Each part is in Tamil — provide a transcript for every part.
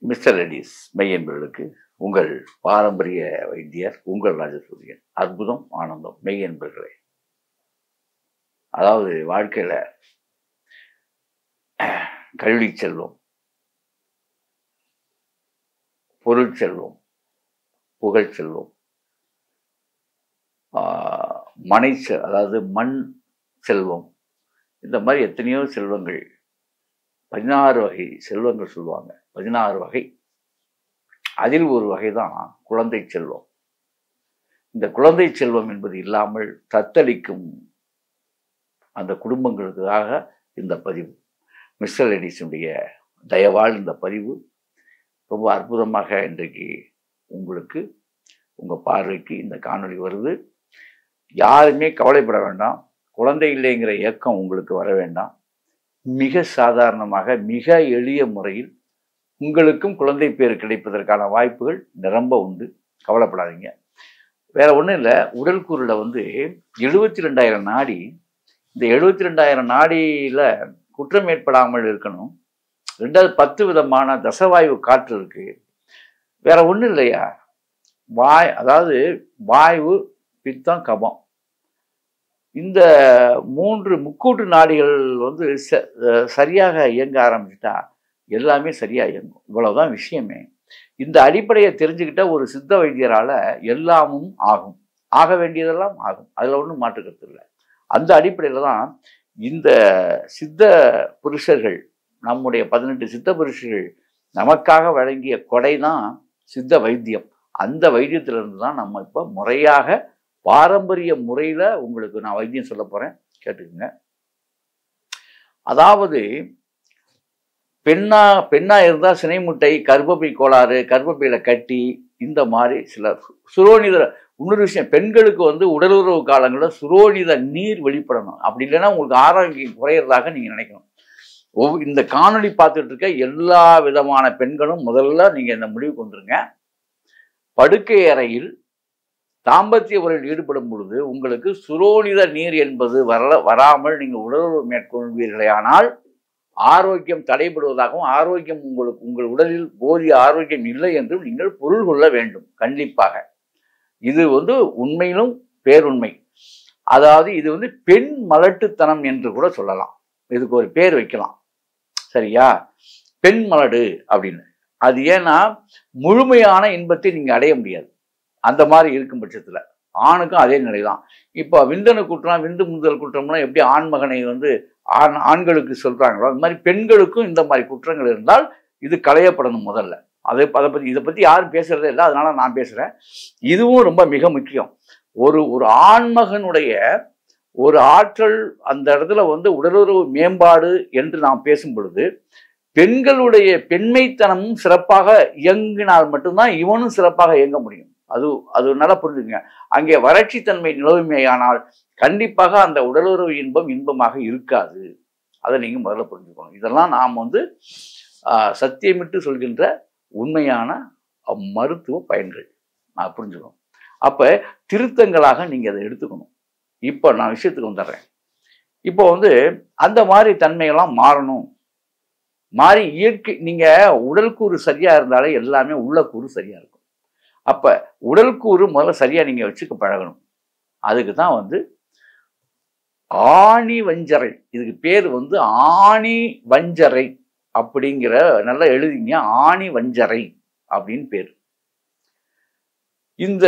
மிஸ்டர் ரெடிஸ் மெய்யன்பர்களுக்கு உங்கள் பாரம்பரிய வைத்தியர் உங்கள் ராஜசூரியன். அற்புதம் ஆனந்தம் மெய்யன்பர்களே. அதாவது வாழ்க்கையில கல்வி செல்வம், பொருள் செல்வம், புகழ் செல்வம், மனை அதாவது மண் செல்வம், இந்த மாதிரி எத்தனையோ செல்வங்கள், 16 வகை செல்வங்கள் சொல்லுவாங்க. 16 வகை. அதில் ஒரு வகை தான் குழந்தை செல்வம். இந்த குழந்தை செல்வம் என்பது இல்லாமல் தத்தளிக்கும் அந்த குடும்பங்களுக்காக இந்த பதிவு. மிஸ்டர் ரெடிஸுடைய தயவால் இந்த பதிவு ரொம்ப அற்புதமாக இன்றைக்கு உங்களுக்கு உங்கள் பார்வைக்கு இந்த காணொளி வருது. யாருமே கவலைப்பட வேண்டாம். குழந்தை இல்லைங்கிற ஏக்கம் உங்களுக்கு வர வேண்டாம். மிக சாதாரணமாக மிக எளிய முறையில் உங்களுக்கும் குழந்தை பேர் கிடைப்பதற்கான வாய்ப்புகள் நிரம்ப உண்டு. கவலைப்படாதீங்க. வேற ஒன்றும் இல்லை. உடல் கூறில் 72,000 நாடி. இந்த 72,000 நாடியில் குற்றம் ஏற்படாமல் இருக்கணும். 2வது 10 விதமான தசவாயு காற்று இருக்கு. வேற ஒன்றும் இல்லையா, அதாவது வாயு, பித்தம், கபம், இந்த 3 முக்கூட்டு நாடிகள் சரியாக இயங்க ஆரம்பிச்சுட்டா எல்லாமே சரியாக இயங்கும். இவ்வளவுதான் விஷயமே. இந்த அடிப்படையை தெரிஞ்சுக்கிட்ட ஒரு சித்த வைத்தியரால எல்லாமும் ஆகும். ஆக வேண்டியதெல்லாம் ஆகும். அதில் ஒன்றும் மாற்றுக்கிறது இல்லை. அந்த அடிப்படையில் தான் இந்த சித்த புருஷர்கள், நம்முடைய 18 சித்த புருஷர்கள் நமக்காக வழங்கிய கொடை தான் சித்த வைத்தியம். அந்த வைத்தியத்திலிருந்து தான் நம்ம இப்போ முறையாக பாரம்பரிய முறையில் உங்களுக்கு நான் வைத்தியம் சொல்ல போகிறேன். கேட்டுக்குங்க. அதாவது பெண்ணா இருந்தால் சினை முட்டை, கர்ப்பப்பை கோளாறு, கர்ப்பப்பையில் கட்டி, இந்த மாதிரி சில சுரோனித. இன்னொரு விஷயம், பெண்களுக்கு உடலுறவு காலங்களில் சுரோனித நீர் வெளிப்படணும். அப்படி இல்லைன்னா உங்களுக்கு ஆரோக்கியம் குறையிறதாக நீங்கள் நினைக்கணும். இந்த காணொளி பார்த்துட்டு இருக்க எல்லா விதமான பெண்களும் முதல்ல நீங்கள் இந்த முடிவுக்கு வந்துருங்க. படுக்கை அறையில் தாம்பத்திய உறவில் ஈடுபடும் பொழுது உங்களுக்கு சுரோனித நீர் என்பது வராமல் நீங்கள் உடலுறவு மேற்கொள்வீர்களே ஆனால் ஆரோக்கியம் தடைபடுவதாகவும், ஆரோக்கியம் உங்கள் உடலில் போதிய ஆரோக்கியம் இல்லை என்றும் நீங்கள் பொருள் கொள்ள வேண்டும். கண்டிப்பாக இது உண்மையிலும் பேருண்மை. அதாவது இது பெண் மலட்டுத்தனம் என்று கூட சொல்லலாம். இதுக்கு ஒரு பேர் வைக்கலாம். சரியா? பெண் மலடு அப்படின்னு. அது ஏன்னா முழுமையான இன்பத்தை நீங்க அடைய முடியாது. அந்த மாதிரி இருக்கும் பட்சத்துல ஆணுக்கும் அதே நிலைதான். இப்போ விந்தணு குற்றம், விந்து முந்தல் குற்றம்லாம் எப்படி ஆண்மகனை ஆண்களுக்கு சொல்றாங்களோ அது மாதிரி பெண்களுக்கும் இந்த மாதிரி குற்றங்கள் இருந்தால் இது களையப்படணும் முதல்ல. இதை பத்தி யாரும் பேசுறதே இல்லை. அதனால நான் பேசுறேன். இதுவும் ரொம்ப மிக முக்கியம். ஒரு ஆண்மகனுடைய ஒரு ஆற்றல் அந்த இடத்துல உடலுறவு மேம்பாடு என்று நாம் பேசும் பொழுது பெண்களுடைய பெண்மைத்தனமும் சிறப்பாக இயங்கினால் மட்டும்தான் இவனும் சிறப்பாக இயங்க முடியும். அது நல்லா புரிஞ்சுங்க. அங்கே வறட்சி தன்மை நிலவுமையானால் கண்டிப்பாக அந்த உடலுறவு இன்பமாக இருக்காது. அதை நீங்க முதல்ல புரிஞ்சுக்கணும். இதெல்லாம் நாம் சத்தியமிட்டு சொல்கின்ற உண்மையான மருத்துவ பயன்கள் நான் புரிஞ்சுக்கணும். அப்ப திருத்தங்களாக நீங்க அதை எடுத்துக்கணும். இப்போ நான் விஷயத்துக்கு வந்துடுறேன். இப்போ அந்த மாதிரி தன்மையெல்லாம் மாறணும். மாறி இயற்கை நீங்க உடல் கூறு சரியா இருந்தாலே எல்லாமே உள்ள கூறு சரியா இருக்கும். அப்ப உடல் கூறு முதல்ல சரியா நீங்க வச்சுக்க பழகணும். அதுக்கு தான் ஆணி வஞ்சரை. இதுக்கு பேர் ஆணி வஞ்சரை அப்படிங்கிற, நல்லா எழுதிங்க, ஆணி வஞ்சரை அப்படின்னு பேர். இந்த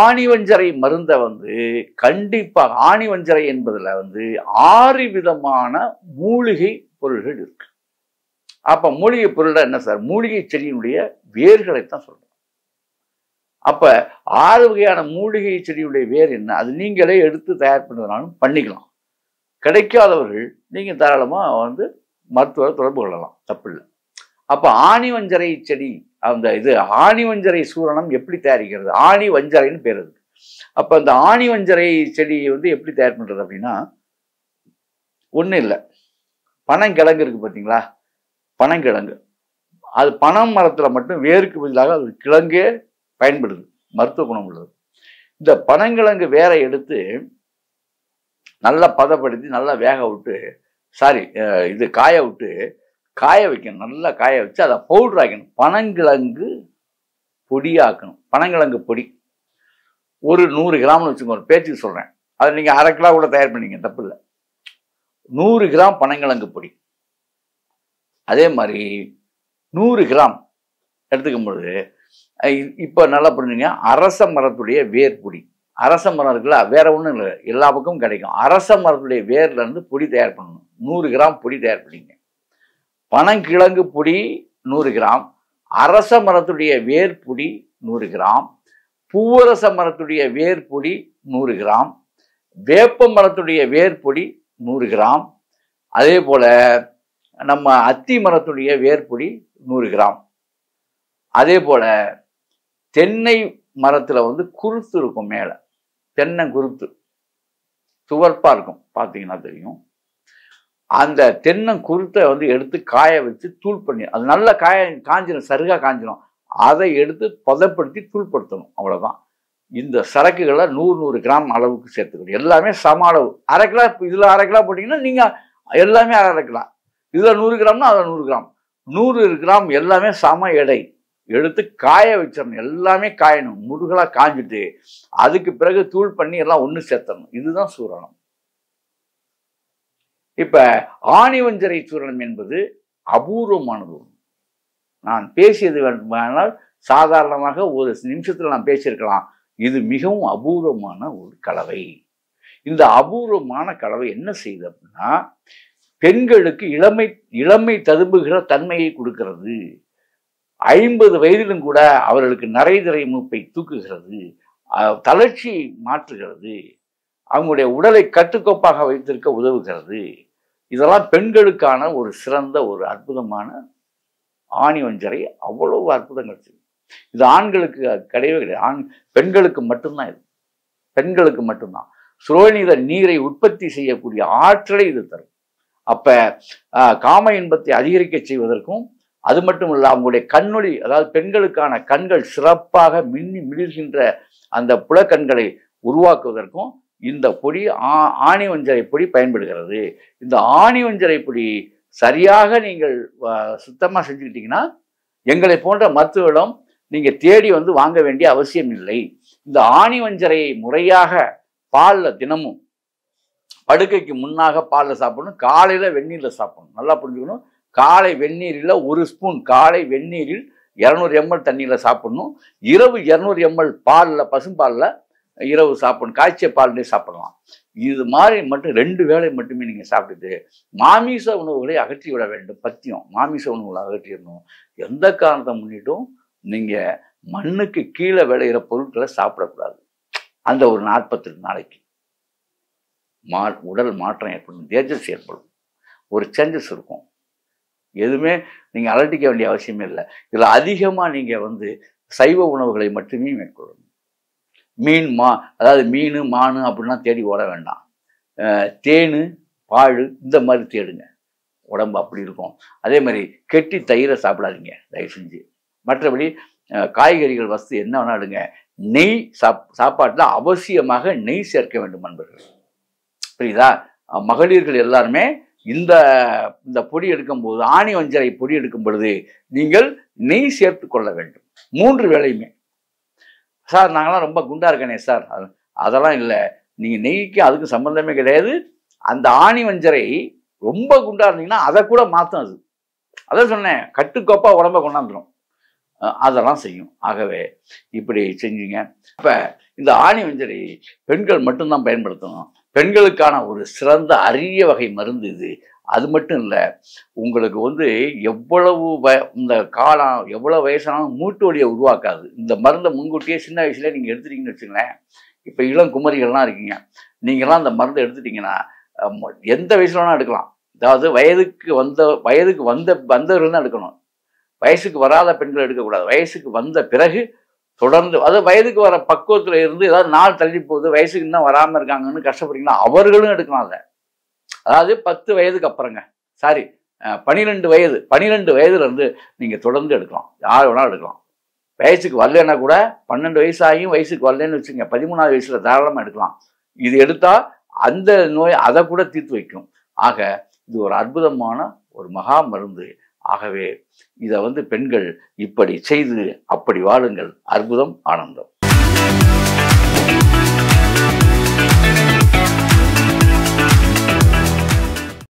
ஆணி வஞ்சரை மருந்தை கண்டிப்பாக, ஆணி வஞ்சரை என்பதுல 6 விதமான மூலிகை பொருள்கள் இருக்கு. அப்ப மூலிகை பொருள் என்ன சார்? மூலிகை செடியினுடைய வேர்களைத்தான் சொல்றோம். அப்ப 6 வகையான மூலிகை செடியுடைய வேர் என்ன, அது நீங்களே எடுத்து தயார் பண்ணுறதுனாலும் பண்ணிக்கலாம். கிடைக்காதவர்கள் நீங்க தாராளமா மருத்துவரை தொடர்பு கொள்ளலாம், தப்பு இல்லை. அப்ப ஆணி வஞ்சரை செடி, அந்த ஆணி வஞ்சரை சூரணம் எப்படி தயாரிக்கிறது? ஆணி வஞ்சரைன்னு பேர் இருக்கு. அப்ப அந்த ஆணி வஞ்சரை செடி எப்படி தயார் பண்றது அப்படின்னா, ஒன்றும் இல்லை, பனங்கிழங்கு இருக்கு பார்த்தீங்களா? பனங்கிழங்கு, அது பனம் மரத்துல மட்டும் வேருக்கு பதிலாக அது கிழங்கே பயன்படுது, மருத்துவ குணம் உள்ளது. இந்த பனங்கிழங்கு வேற எடுத்து நல்லா பதப்படுத்தி நல்லா வேக விட்டு, காய விட்டு காய வைக்கணும், நல்லா காய வச்சு அதை பவுடர் ஆக்கணும். பனங்கிழங்கு பொடியாக்கணும். பனங்கிழங்கு பொடி ஒரு 100 கிராம்னு வச்சுக்கோங்க, ஒரு பேச்சுக்கு சொல்கிறேன். அதை நீங்கள் 1/2 கிலோ கூட தயார் பண்ணிங்க, தப்பு இல்லை. 100 கிராம் பனங்கிழங்கு பொடி. அதே மாதிரி 100 கிராம் எடுத்துக்கும் பொழுது இப்போ நல்லா புரிஞ்சுங்க, அரச மரத்துடைய வேர் பொடி. அரச மரம் இருக்குல்ல, வேற ஒன்றும் இல்லை, எல்லா பக்கமும் கிடைக்கும். அரச மரத்துடைய வேர்ல இருந்து பொடி தயார் பண்ணணும். 100 கிராம் பொடி தயார் பண்ணிங்க. பனங்கிழங்கு பொடி 100 கிராம், அரச மரத்துடைய வேர் பொடி 100 கிராம், பூவரச மரத்துடைய வேர் பொடி 100 கிராம், வேப்ப மரத்துடைய வேர் பொடி 100 கிராம், அதே போல நம்ம அத்தி மரத்துடைய வேர் பொடி 100 கிராம், அதே போல தென்னை மரத்துல வந்து குருத்து இருக்கும், மேல தென்னை குருத்து துவர்ப்பா இருக்கும், பார்த்தீங்கன்னா தெரியும். அந்த தென்னங்குருத்தை வந்து எடுத்து காய வச்சு தூள் பண்ணி, அது நல்லா காஞ்சிடும், சருகா காஞ்சிடும். அதை எடுத்து பதப்படுத்தி தூள்படுத்தணும், அவ்வளவுதான். இந்த சரக்குகளை 100 கிராம் அளவுக்கு சேர்த்துக்கணும். எல்லாமே சம அளவு. 1/2 கிலோ, இதுல 1/2 கிலோ போட்டீங்கன்னா நீங்க எல்லாமே 1/2 கிலோ, இதுல 100 கிராம்னா அதுல 100 கிராம், 100 கிராம் எல்லாமே சம எடை எடுத்து காய வச்சிடணும். எல்லாமே காயணும், முருகலா காஞ்சிட்டு அதுக்கு பிறகு தூள் பண்ணி எல்லாம் ஒண்ணு சேர்த்தணும். இதுதான் சூரணம். இப்ப ஆணிவஞ்சரை சூரணம் என்பது அபூர்வமானது. நான் பேசியது வேண்டுமானால் சாதாரணமாக ஒரு நிமிஷத்துல நான் பேசியிருக்கலாம். இது மிகவும் அபூர்வமான ஒரு கலவை. இந்த அபூர்வமான கலவை என்ன செய்யுது அப்படின்னா, பெண்களுக்கு இளமை ததும்புகிற தன்மையை கொடுக்கிறது. 50 வயதிலும் கூட அவர்களுக்கு நரைதிரை மூப்பை தூக்குகிறது, தளர்ச்சியை மாற்றுகிறது, அவங்களுடைய உடலை கட்டுக்கோப்பாக வைத்திருக்க உதவுகிறது. இதெல்லாம் பெண்களுக்கான ஒரு சிறந்த ஒரு அற்புதமான ஆணிவஞ்சரை. அவ்வளவு அற்புதங்கள் செய்யும். இது ஆண்களுக்கு கிடையவே கிடையாது, பெண்களுக்கு மட்டும்தான். இது பெண்களுக்கு மட்டும்தான். சுரோனித நீரை உற்பத்தி செய்யக்கூடிய ஆற்றலை இது தரும். அப்ப காம இன்பத்தை அதிகரிக்க செய்வதற்கும், அது மட்டும் இல்ல அவங்களுடைய கண்ணொளி, அதாவது பெண்களுக்கான கண்கள் சிறப்பாக மின்னி மிளிர்கின்ற அந்த புலக்கண்களை உருவாக்குவதற்கும் இந்த பொடி ஆணிவஞ்சரை பொடி பயன்படுகிறது. இந்த ஆணிவஞ்சரை பொடி சரியாக நீங்கள் சுத்தமா செஞ்சுக்கிட்டீங்கன்னா எங்களை போன்ற மருத்துவரிடம் நீங்க தேடி வந்து வாங்க வேண்டிய அவசியம் இல்லை. இந்த ஆணிவஞ்சரையை முறையாக பால்ல தினமும் படுக்கைக்கு முன்னாக பால்ல சாப்பிடணும், காலையில வெந்நீர்ல சாப்பிடணும். நல்லா புரிஞ்சுக்கணும். காலை வெந்நீரில் 1 ஸ்பூன், காலை வெந்நீரில் 200 ml தண்ணியில சாப்பிடணும். இரவு 200 ml பால்ல, பசும்பால்ல இரவு சாப்பிடணும். காய்ச்சிய பால்லேயே சாப்பிடலாம். இது மாதிரி மட்டும் 2 வேளை மட்டுமே நீங்க சாப்பிட்டுட்டு மாமிச உணவுகளை அகற்றி விட வேண்டும். பத்தியம் மாமிச உணவுகளை அகற்றிடணும். எந்த காரணத்தை முன்னிட்டும் நீங்க மண்ணுக்கு கீழே விளையிற பொருட்களை சாப்பிடக்கூடாது. அந்த ஒரு 48 நாளைக்கு உடல் மாற்றம் ஏற்படும், தேஜஸ் ஏற்படும், ஒரு சேஞ்சஸ் இருக்கும். எதுவுமே நீங்க அலட்டிக்க வேண்டிய அவசியமே இல்லை. இதுல அதிகமா நீங்க வந்து சைவ உணவுகளை மட்டுமே மேற்கொள்ளணும். அதாவது மீன் மானு அப்படின்லாம் தேடி ஓட வேண்டாம். தேனு பால் இந்த மாதிரி தேடுங்க, உடம்பு அப்படி இருக்கும். அதே மாதிரி கெட்டி தயிரை சாப்பிடாதீங்க தயவு செஞ்சு. மற்றபடி காய்கறிகள் வசதி என்ன வேணாடுங்க. நெய் சாப்பாட்டில் அவசியமாக நெய் சேர்க்க வேண்டும் நண்பர்கள், புரியுதா? மகளிர்கள் எல்லாருமே இந்த பொடி எடுக்கும்போது, ஆணிவஞ்சரை பொடி எடுக்கும் பொழுது நீங்கள் நெய் சேர்த்து கொள்ள வேண்டும் 3 வேளையுமே. சார் நாங்களாம் ரொம்ப குண்டா இருக்கனே சார், அதெல்லாம் இல்லை. நீங்க நெய்க்கு அதுக்கு சம்பந்தமே கிடையாது. அந்த ஆணிவஞ்சரை ரொம்ப குண்டா இருந்தீங்கன்னா அதை கூட மாற்றும். அது அதான் சொன்னேன், கட்டுக்கோப்பா உடம்ப கொண்டாந்துடும், அதெல்லாம் செய்யும். ஆகவே இப்படி செஞ்சீங்க. இப்ப இந்த ஆணிவஞ்சரை பெண்கள் மட்டும்தான் பயன்படுத்தணும். பெண்களுக்கான ஒரு சிறந்த அரிய வகை மருந்து இது. அது மட்டும் இல்லை, உங்களுக்கு வந்து எவ்வளவு இந்த காலம் எவ்வளவு வயசானாலும் மூட்டு வலியை உருவாக்காது. இந்த மருந்தை முன்கூட்டியே சின்ன வயசுல நீங்க எடுத்துட்டீங்கன்னு வச்சுங்களேன். இப்ப இளம் குமரிகள்லாம் இருக்கீங்க, நீங்கள்லாம் அந்த மருந்தை எடுத்துட்டீங்கன்னா எந்த வயசுல வேணா எடுக்கலாம். அதாவது வயதுக்கு வந்தவர்கள் தான் எடுக்கணும். வயசுக்கு வராத பெண்கள் எடுக்கக்கூடாது. வயசுக்கு வந்த பிறகு தொடர்ந்து, அது வயதுக்கு வர பக்குவத்துல இருந்து ஏதாவது நாள் தள்ளி போகுது, வயசுக்கு இன்னும் வராம இருக்காங்கன்னு கஷ்டப்படுறீங்கன்னா அவர்களும் எடுக்கலாம். அதை அதாவது 10 வயதுக்கு அப்புறங்க, சாரி 12 வயதுல இருந்து நீங்க தொடர்ந்து எடுக்கலாம். யார் வேணாலும் எடுக்கலாம். வயசுக்கு வரலன்னா கூட 12 வயசு ஆகியும் வயசுக்கு வரலன்னு வச்சுங்க, 13வது வயசுல தாராளமா எடுக்கலாம். இது எடுத்தா அந்த நோய் அதை கூட தீர்த்து வைக்கும். ஆக இது ஒரு அற்புதமான ஒரு மகா மருந்து. ஆகவே இதை பெண்கள் இப்படி செய்து அப்படி வாழுங்கள். அற்புதம், ஆனந்தம்.